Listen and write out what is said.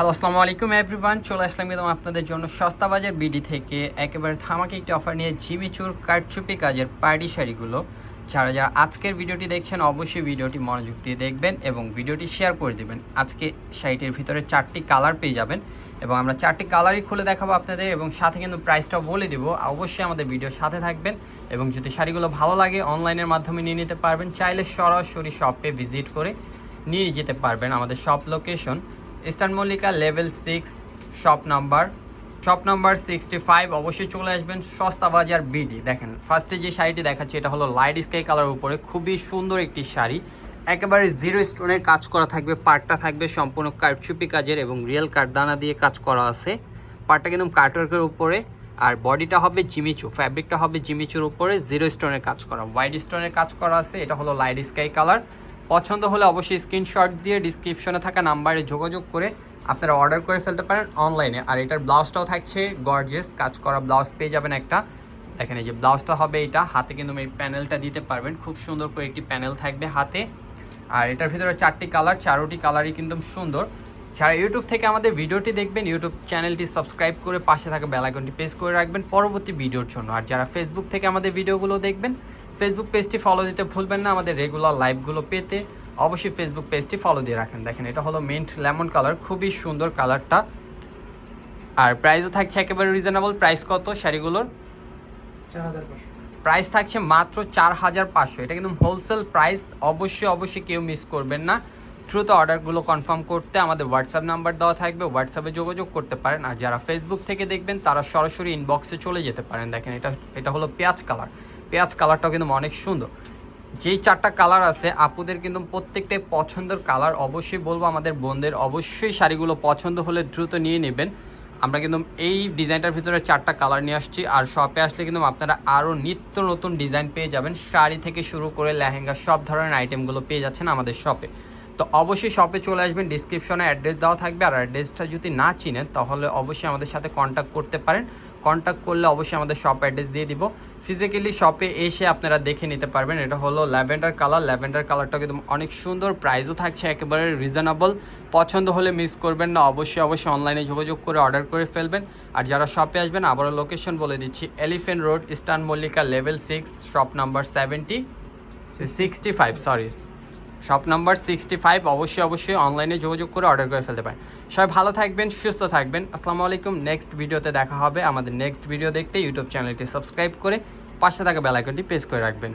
Hello, আসসালামু আলাইকুম everyone. চলে আসলাম একদম আপনাদের জন্য সস্তা বাজার বিডি থেকে একেবারে ধামাকে একটি অফার নিয়ে জিমিচুর কারচুপি কাজের পার্টি শাড়িগুলো। যারা যারা আজকের ভিডিওটি দেখছেন অবশ্যই ভিডিওটি মনোযোগ দিয়ে দেখবেন এবং ভিডিওটি শেয়ার করে দেবেন। আজকে শাড়িটির ভিতরে 4টি কালার পেয়ে যাবেন এবং আমরা 4টি কালারই খুলে দেখাবো আপনাদের এবং সাথে কিন্তু প্রাইসটাও বলে দেবো। অবশ্যই আমাদের ভিডিওর সাথে থাকবেন এবং যদি শাড়িগুলো ভালো লাগে অনলাইনের মাধ্যমে নিয়ে নিতে পারবেন, চাইলে সরাসরি শপে ভিজিট করে নিয়ে যেতে পারবেন। আমাদের shop location eastern Mallika level 6 shop number 65। অবশ্যই চলে আসবেন সস্তা বাজার বিডি। দেখেন ফার্স্টে যে শাড়িটি দেখাচ্ছি এটা হলো লাইট স্কাই কালারের উপরে খুবই সুন্দর একটি শাড়ি, একেবারে জিরো স্টোনের কাজ করা থাকবে। পাড়টা থাকবে সম্পূর্ণ কারচুপি কাজের এবং রিয়েল কাঠদানা দিয়ে কাজ করা আছে। পাড়টা কিন্তু কাটওয়ার্কের উপরে আর বডিটা হবে জিমিচু, ফ্যাব্রিকটা হবে জিমিচুর উপরে জিরো স্টোনের কাজ করা, হোয়াইট স্টোনের কাজ করা আছে। এটা হলো লাইট স্কাই কালার। পছন্দ হলে অবশ্যই স্ক্রিনশট দিয়ে ডিসক্রিপশনে থাকা নাম্বারে যোগাযোগ করে আপনারা অর্ডার করে ফেলতে পারেন অনলাইনে। আর এটার ব্লাউজটাও থাকছে গর্জিয়াস কাজ করা ব্লাউজ পেয়ে যাবেন একটা। দেখেন এই যে ব্লাউজটা হবে এটা, হাতে কিন্তু এই প্যানেলটা দিতে পারবেন, খুব সুন্দর করে একটি প্যানেল থাকবে হাতে। আর এটার ভিতরে 4টি কালার, 4টি কালারই কিন্তু সুন্দর। যারা ইউটিউব থেকে আমাদের ভিডিওটি দেখবেন ইউটিউব চ্যানেলটি সাবস্ক্রাইব করে পাশে থাকা বেল আইকনটি প্রেস করে রাখবেন পরবর্তী ভিডিওর জন্য। আর যারা ফেসবুক থেকে আমাদের ভিডিওগুলো দেখবেন ফেসবুক পেজটি ফলো দিতে ভুলবেন না। আমাদের রেগুলার লাইভগুলো পেতে অবশ্যই ফেসবুক পেজটি ফলো দিয়ে রাখেন। দেখেন এটা হলো মিন্ট লেমন কালার, খুবই সুন্দর কালারটা। আর প্রাইসও থাকছে একেবারে রিজনেবল। প্রাইস কত শাড়িগুলোর? 4500। প্রাইস থাকছে মাত্র 4500। এটা কিন্তু হোলসেল প্রাইস। অবশ্যই কেউ মিস করবেন না। দ্রুত অর্ডারগুলো কনফার্ম করতে আমাদের হোয়াটসঅ্যাপ নাম্বার দেওয়া থাকবে, হোয়াটসঅ্যাপে যোগাযোগ করতে পারেন। আর যারা ফেসবুক থেকে দেখবেন তারা সরাসরি ইনবক্সে চলে যেতে পারেন। দেখেন এটা হলো পেঁয়াজ কালার। পেঁয়াজ কালারটাও কিন্তু অনেক সুন্দর। যেই 4টা কালার আছে আপুদের কিন্তু প্রত্যেকটাই পছন্দের কালার। অবশ্যই বলবো আমাদের বোনদের অবশ্যই শাড়িগুলো পছন্দ হলে দ্রুত নিয়ে নেবেন। আমরা কিন্তু এই ডিজাইনটার ভিতরে 4টা কালার নিয়ে আসছি। আর শপে আসলে কিন্তু আপনারা আরও নিত্য নতুন ডিজাইন পেয়ে যাবেন, শাড়ি থেকে শুরু করে লেহেঙ্গা সব ধরনের আইটেমগুলো পেয়ে যাচ্ছেন আমাদের শপে। তো অবশ্যই শপে চলে আসবেন, ডিসক্রিপশনে অ্যাড্রেস দেওয়া থাকবে। আর অ্যাড্রেসটা যদি না চিনেন তাহলে অবশ্যই আমাদের সাথে কন্ট্যাক্ট করতে পারেন। কন্ট্যাক্ট করলে অবশ্যই আমাদের শপ অ্যাড্রেস দিয়ে দিব। ফিজিক্যালি শপে এসে আপনারা দেখে নিতে পারবেন। এটা হলো ল্যাভেন্ডার কালার। ল্যাভেন্ডার কালারটা কিন্তু অনেক সুন্দর, প্রাইসও থাকছে একেবারে রিজনেবল। পছন্দ হলে মিস করবেন না, অবশ্যই অনলাইনে যোগাযোগ করে অর্ডার করে ফেলবেন। আর যারা শপে আসবেন আবারও লোকেশন বলে দিচ্ছি, elephant road eastern Mallika level 6 shop number 65 shop number 65। অবশ্যই অনলাইনে যোগাযোগ করে অর্ডার করে ফেলতে পারেন। সবাই ভালো থাকবেন, সুস্থ থাকবেন। আসসালামু আলাইকুম। নেক্সট ভিডিওতে দেখা হবে। আমাদের নেক্সট ভিডিও দেখতে ইউটিউব চ্যানেলটি সাবস্ক্রাইব করে পাশে থাকা বেল আইকনটি প্রেস করে রাখবেন।